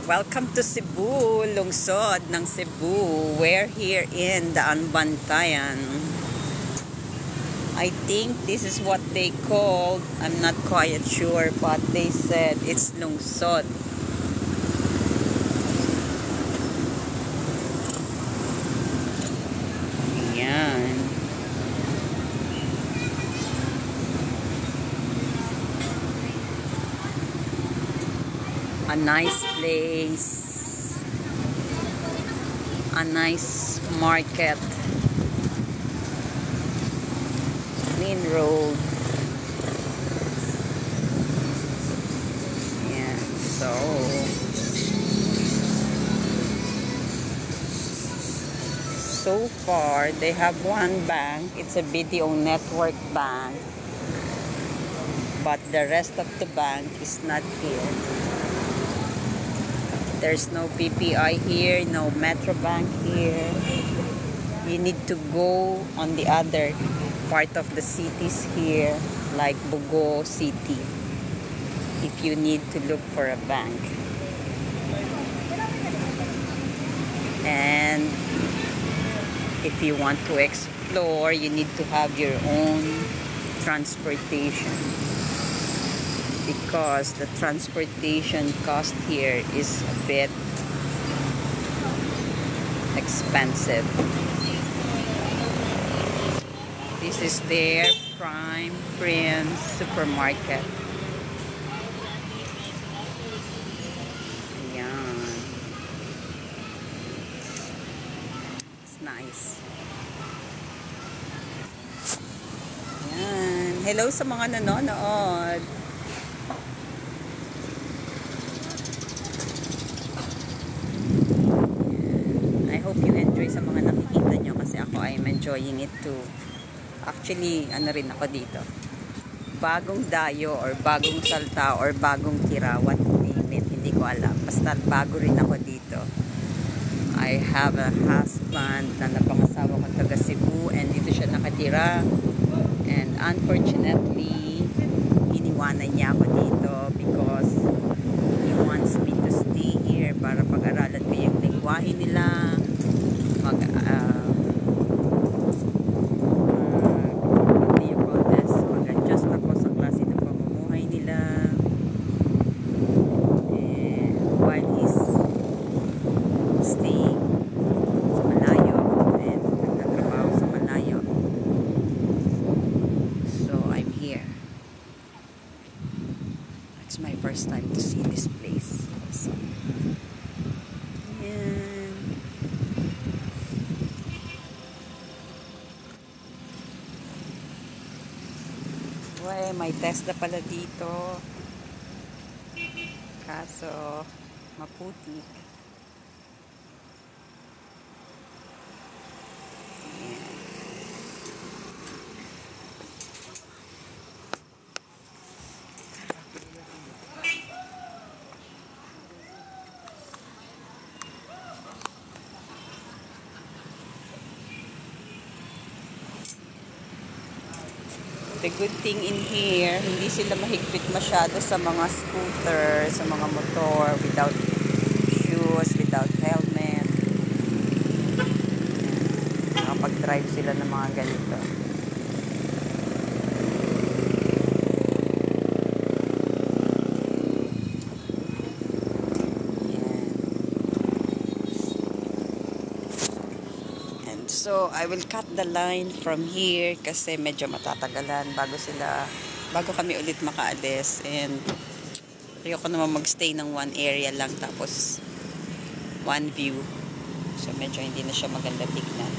Welcome to Cebu, lungsod ng Cebu. We're here in the Bantayan. I think this is what they called. I'm not quite sure, but they said it's lungsod. Yan. A nice place, a nice market, main road. Yeah, so far they have one bank. It's a BDO network bank, but the rest of the bank is not here. There's no BPI here, no Metro Bank here. You need to go on the other part of the cities here, like Bogo City, if you need to look for a bank. And if you want to explore, you need to have your own transportation, because the transportation cost here is a bit expensive. This is their Prime Prince supermarket. Ayan. It's nice. Ayan. Hello sa mga nanonood. Sa mga nakikita nyo, kasi ako I'm enjoying it too. Actually, ano rin ako dito, bagong dayo or bagong salta or bagong tira, what name it, hindi ko alam, basta bago rin ako dito. I have a husband na napangasawa ko taga Cebu, and dito siya nakatira, and unfortunately iniwanan niya ako dito because he wants me to stay here para pag-aralan ko yung lengguwahe nila, mag-adjust ako sa klase ng pamumuhay nila, and while he's staying sa malayo and nagtatrabaho sa malayo. So I'm here. It's my first time to see this place also. Well, may Tesla pala dito, kaso maputik. The good thing in here, hindi sila mahigpit masyado sa mga scooter, sa mga motor, without shoes, without helmet. Nakapag-drive sila ng mga ganito. So, I will cut the line from here kasi medyo matatagalan bago kami ulit makaalis, and ayoko naman magstay ng one area lang tapos one view. So, medyo hindi na siya maganda tignan.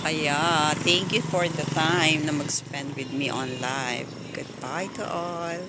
Kaya, thank you for the time na mag-spend with me on live. Goodbye to all.